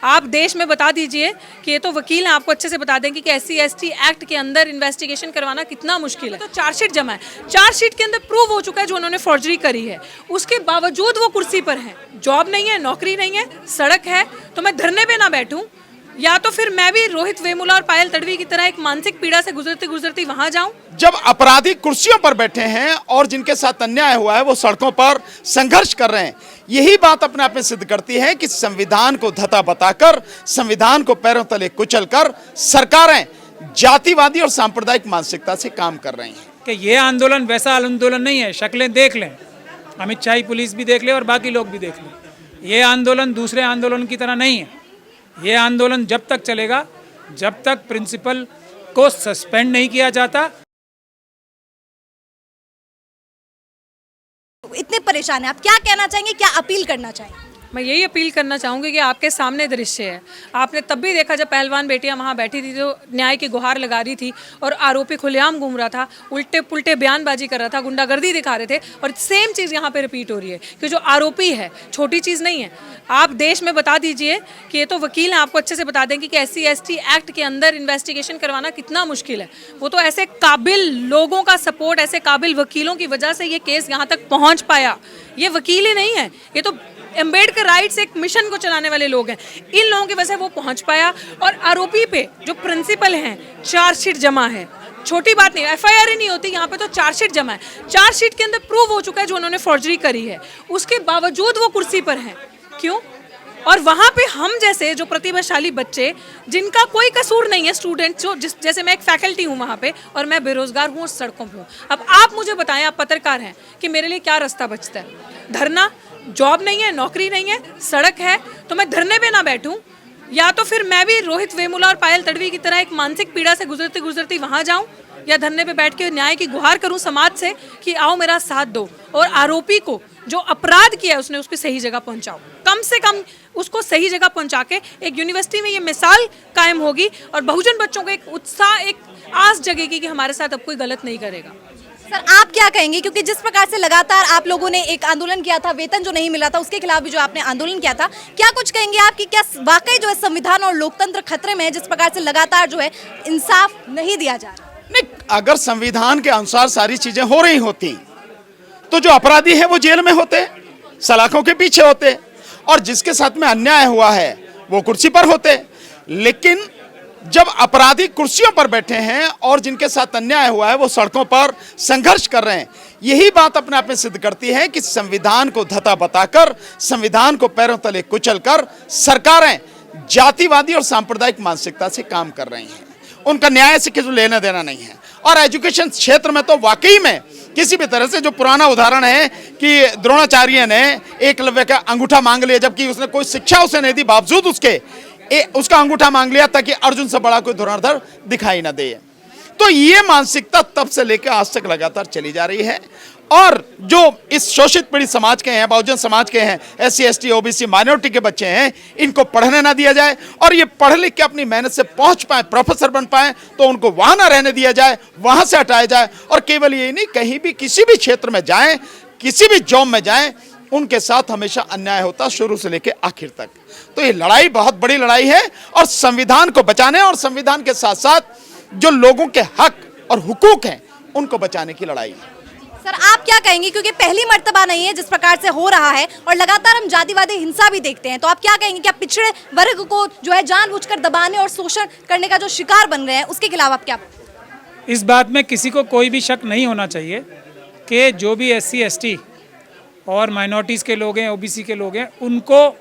आप देश में बता दीजिए कि ये तो वकील हैं, आपको अच्छे से बता देंगे कि SC/ST एक्ट के अंदर इन्वेस्टिगेशन करवाना कितना मुश्किल है। तो चार्जशीट जमा है, चार्जशीट के अंदर प्रूव हो चुका है जो उन्होंने फॉर्जरी करी है, उसके बावजूद वो कुर्सी पर हैं। जॉब नहीं है, नौकरी नहीं है, सड़क है, तो मैं धरने पे ना बैठूं, या तो फिर मैं भी रोहित वेमुला और पायल तडवी की तरह एक मानसिक पीड़ा से गुजरती गुजरती वहां जाऊं। जब अपराधी कुर्सियों पर बैठे हैं और जिनके साथ अन्याय हुआ है वो सड़कों पर संघर्ष कर रहे हैं, यही बात अपने आप में सिद्ध करती है कि संविधान को धता बताकर, संविधान को पैरों तले कुचलकर सरकारें जातिवादी और सांप्रदायिक मानसिकता से काम कर रही हैं। कि ये आंदोलन वैसा आंदोलन नहीं है, शक्लें देख लें, अमित शाही पुलिस भी देख ले और बाकी लोग भी देख लें। ये आंदोलन दूसरे आंदोलन की तरह नहीं है। ये आंदोलन जब तक चलेगा जब तक प्रिंसिपल को सस्पेंड नहीं किया जाता। इतने परेशान हैं, आप क्या कहना चाहेंगे, क्या अपील करना चाहेंगे? मैं यही अपील करना चाहूँगी कि आपके सामने दृश्य है, आपने तब भी देखा जब पहलवान बेटियां वहाँ बैठी थी, जो न्याय की गुहार लगा रही थी और आरोपी खुलेआम घूम रहा था, उल्टे पुल्टे बयानबाजी कर रहा था, गुंडागर्दी दिखा रहे थे, और सेम चीज़ यहाँ पे रिपीट हो रही है कि जो आरोपी है छोटी चीज़ नहीं है। आप देश में बता दीजिए कि ये तो वकील हैं, आपको अच्छे से बता देंगे कि SC/ST एक्ट के अंदर इन्वेस्टिगेशन करवाना कितना मुश्किल है। वो तो ऐसे काबिल लोगों का सपोर्ट, ऐसे काबिल वकीलों की वजह से ये केस यहाँ तक पहुँच पाया। ये वकील ही नहीं है, ये तो एम्बेडकर राइट्स एक मिशन को चलाने वाले लोग हैं। इन लोगों की वजह से वो पहुंच पाया, और आरोपी पे जो प्रिंसिपल हैं चार्जशीट जमा है, छोटी बात नहीं, FIR ही नहीं होती, यहाँ पे तो चार्जशीट जमा है। चार्जशीट के अंदर प्रूव हो चुका है जो उन्होंने फॉर्जरी करी है, उसके बावजूद वो कुर्सी पर हैं। क्यों? और वहाँ पे हम जैसे जो प्रतिभाशाली बच्चे जिनका कोई कसूर नहीं है, स्टूडेंट जो जैसे मैं एक फैकल्टी हूँ वहाँ पे, और मैं बेरोजगार हूँ और सड़कों पे हूँ। अब आप मुझे बताएं, आप पत्रकार हैं, कि मेरे लिए क्या रास्ता बचता है? धरना? जॉब नहीं है, नौकरी नहीं है, सड़क है, तो मैं धरने पे ना बैठूं, या तो फिर मैं भी रोहित वेमुला और पायल तडवी की तरह एक मानसिक पीड़ा से गुजरती गुजरती वहां जाऊं, या धरने पे बैठ के न्याय की गुहार करूं समाज से कि आओ मेरा साथ दो, और आरोपी को जो अपराध किया है उसने उसकी सही जगह पहुंचाओ। कम से कम उसको सही जगह पहुंचा के एक यूनिवर्सिटी में ये मिसाल कायम होगी, और बहुजन बच्चों को एक उत्साह, एक आस जगेगी कि हमारे साथ अब कोई गलत नहीं करेगा। सर, आप क्या कहेंगे, क्योंकि जिस प्रकार से लगातार आप लोगों ने एक आंदोलन किया था, वेतन जो नहीं मिला था उसके खिलाफ भी जो आपने आंदोलन किया था, क्या कुछ कहेंगे आप कि क्या वाकई जो है संविधान और लोकतंत्र खतरे में है, जिस प्रकार से लगातार जो है इंसाफ नहीं दिया जा रहा? नहीं, अगर संविधान के अनुसार सारी चीजें हो रही होती तो जो अपराधी है वो जेल में होते, सलाखों के पीछे होते, और जिसके साथ में अन्याय हुआ है वो कुर्सी पर होते। लेकिन जब अपराधी कुर्सियों पर बैठे हैं और जिनके साथ अन्याय हुआ है वो सड़कों पर संघर्ष कर रहे हैं, यही बात अपने आप में सिद्ध करती है कि संविधान को धता बताकर, संविधान को पैरों तले कुचलकर सरकारें जातिवादी और सांप्रदायिक मानसिकता से काम कर रही हैं। उनका न्याय से किसी लेना देना नहीं है। और एजुकेशन क्षेत्र में तो वाकई में किसी भी तरह से, जो पुराना उदाहरण है कि द्रोणाचार्य ने एकलव्य का अंगूठा मांग लिया, जबकि उसने कोई शिक्षा उसे नहीं दी, बावजूद उसके उसका अंगूठा मांग लिया ताकि अर्जुन से बड़ा कोई धुरंधर दिखाई ना दे। तो ये मानसिकता तब से लेकर आज तक लगातार चली जा रही है। और जो इस शोषित पीड़ित समाज के हैं, बहुजन समाज के हैं, SC/ST OBC माइनॉरिटी के बच्चे हैं, इनको पढ़ने ना दिया जाए, और ये पढ़ लिख के अपनी मेहनत से पहुंच पाए, प्रोफेसर बन पाए, तो उनको वहां ना रहने दिया जाए, वहां से हटाया जाए। और केवल ये नहीं, कहीं भी किसी भी क्षेत्र में जाएं, किसी भी जॉब में जाएं, उनके साथ हमेशा अन्याय होता, शुरू से लेकर आखिर तक। तो ये लड़ाई बहुत बड़ी लड़ाई है, और संविधान को बचाने और संविधान के साथ साथ जो लोगों के हक और हुकूक हैं उनको बचाने की लड़ाई है। सर, आप क्या कहेंगे, क्योंकि पहली मर्तबा नहीं है जिस प्रकार से हो रहा है, और लगातार हम जातिवादी हिंसा भी देखते हैं, तो आप क्या कहेंगे, क्या पिछड़े वर्ग को जो है जानबूझकर दबाने और शोषण करने का जो शिकार बन रहे हैं, उसके खिलाफ आप क्या? इस बात में किसी को कोई भी शक नहीं होना चाहिए कि जो भी SC/ST और माइनॉरिटीज़ के लोग हैं, OBC के लोग हैं, उनको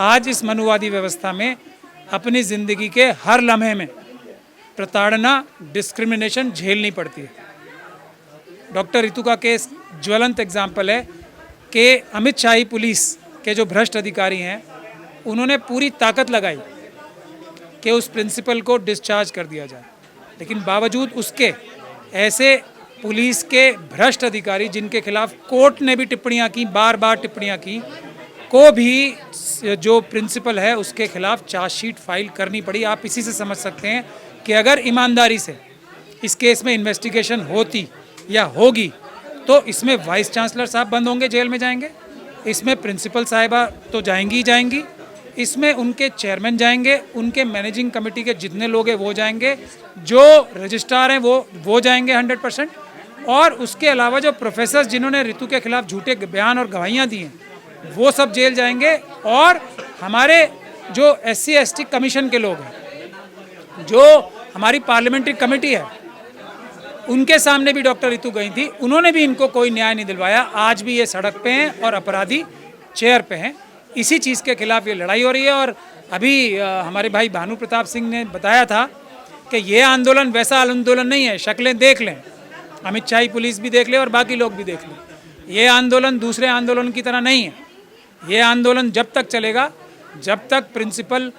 आज इस मनुवादी व्यवस्था में अपनी ज़िंदगी के हर लम्हे में प्रताड़ना, डिस्क्रिमिनेशन झेलनी पड़ती है। डॉक्टर रितु का केस ज्वलंत एग्जाम्पल है कि अमित शाही पुलिस के जो भ्रष्ट अधिकारी हैं, उन्होंने पूरी ताकत लगाई कि उस प्रिंसिपल को डिस्चार्ज कर दिया जाए, लेकिन बावजूद उसके ऐसे पुलिस के भ्रष्ट अधिकारी जिनके खिलाफ कोर्ट ने भी टिप्पणियां की, बार बार टिप्पणियां की, को भी जो प्रिंसिपल है उसके खिलाफ चार्जशीट फाइल करनी पड़ी। आप इसी से समझ सकते हैं कि अगर ईमानदारी से इस केस में इन्वेस्टिगेशन होती या होगी तो इसमें वाइस चांसलर साहब बंद होंगे, जेल में जाएंगे, इसमें प्रिंसिपल साहिबा तो जाएंगी ही जाएंगी, इसमें उनके चेयरमैन जाएंगे, उनके मैनेजिंग कमेटी के जितने लोग हैं वो जाएंगे, जो रजिस्ट्रार हैं वो जाएंगे 100%, और उसके अलावा जो प्रोफेसर जिन्होंने ऋतु के खिलाफ झूठे बयान और गवाहियाँ दी हैं वो सब जेल जाएंगे। और हमारे जो SC/ST कमीशन के लोग हैं, जो हमारी पार्लियामेंट्री कमेटी है, उनके सामने भी डॉक्टर ऋतु गई थी, उन्होंने भी इनको कोई न्याय नहीं दिलवाया। आज भी ये सड़क पे हैं और अपराधी चेयर पे हैं। इसी चीज़ के खिलाफ ये लड़ाई हो रही है। और अभी हमारे भाई भानु प्रताप सिंह ने बताया था कि ये आंदोलन वैसा आंदोलन नहीं है, शक्लें देख लें, अमित शाही पुलिस भी देख ले और बाकी लोग भी देख लें। ये आंदोलन दूसरे आंदोलन की तरह नहीं है। ये आंदोलन जब तक चलेगा जब तक प्रिंसिपल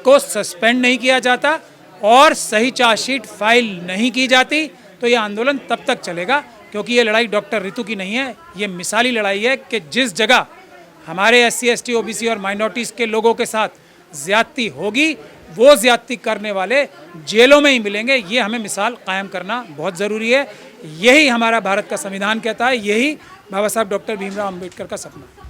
को सस्पेंड नहीं किया जाता और सही चार्जशीट फाइल नहीं की जाती, तो ये आंदोलन तब तक चलेगा। क्योंकि ये लड़ाई डॉक्टर ऋतु की नहीं है, ये मिसाली लड़ाई है कि जिस जगह हमारे SC/ST OBC और माइनॉरिटीज़ के लोगों के साथ ज़्यादती होगी, वो ज़्यादती करने वाले जेलों में ही मिलेंगे। ये हमें मिसाल कायम करना बहुत ज़रूरी है। यही हमारा भारत का संविधान कहता है, यही बाबा साहब डॉक्टर भीमराव अम्बेडकर का सपना है।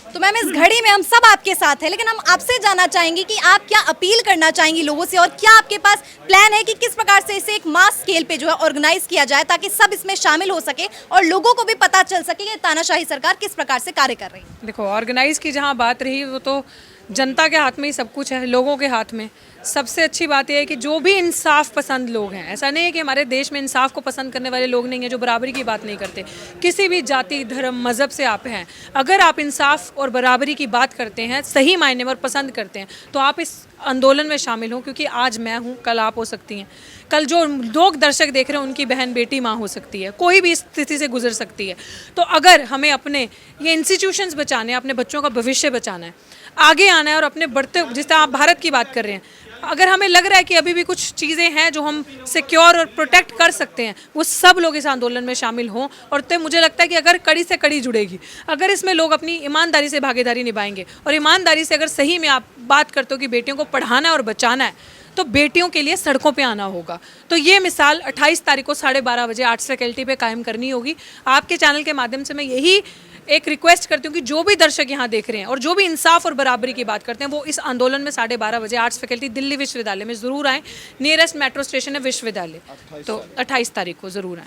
तो मैम, इस घड़ी में हम सब आपके साथ हैं, लेकिन हम आपसे जानना चाहेंगे कि आप क्या अपील करना चाहेंगी लोगों से, और क्या आपके पास प्लान है कि किस प्रकार से इसे एक मास स्केल पे जो है ऑर्गेनाइज किया जाए, ताकि सब इसमें शामिल हो सके और लोगों को भी पता चल सके कि तानाशाही सरकार किस प्रकार से कार्य कर रही है। देखो, ऑर्गेनाइज की जहाँ बात रही, वो तो जनता के हाथ में ही सब कुछ है, लोगों के हाथ में। सबसे अच्छी बात यह है कि जो भी इंसाफ पसंद लोग हैं, ऐसा नहीं है कि हमारे देश में इंसाफ को पसंद करने वाले लोग नहीं हैं जो बराबरी की बात नहीं करते। किसी भी जाति, धर्म, मज़हब से आप हैं, अगर आप इंसाफ और बराबरी की बात करते हैं सही मायने में और पसंद करते हैं, तो आप इस आंदोलन में शामिल हों। क्योंकि आज मैं हूँ, कल आप हो सकती हैं, कल जो लोग दर्शक देख रहे हैं उनकी बहन, बेटी, माँ हो सकती है, कोई भी स्थिति से गुजर सकती है। तो अगर हमें अपने ये इंस्टीट्यूशंस बचाने हैं, अपने बच्चों का भविष्य बचाना है, आगे आना है और अपने बढ़ते, जिस तरह आप भारत की बात कर रहे हैं, अगर हमें लग रहा है कि अभी भी कुछ चीज़ें हैं जो हम सिक्योर और प्रोटेक्ट कर सकते हैं, वो सब लोग इस आंदोलन में शामिल हों। और तो मुझे लगता है कि अगर कड़ी से कड़ी जुड़ेगी, अगर इसमें लोग अपनी ईमानदारी से भागीदारी निभाएंगे, और ईमानदारी से अगर सही में आप बात करते हो कि बेटियों को पढ़ाना है और बचाना है, तो बेटियों के लिए सड़कों पे आना होगा। तो ये मिसाल 28 तारीख को 12:30 बजे आर्ट्स फैकल्टी पे कायम करनी होगी। आपके चैनल के माध्यम से मैं यही एक रिक्वेस्ट करती हूँ कि जो भी दर्शक यहाँ देख रहे हैं और जो भी इंसाफ और बराबरी की बात करते हैं, वो इस आंदोलन में 12:30 बजे आर्ट्स फैकल्टी दिल्ली विश्वविद्यालय में ज़रूर आएँ। नियरेस्ट मेट्रो स्टेशन है विश्वविद्यालय, तो 28 तारीख को ज़रूर आएँ।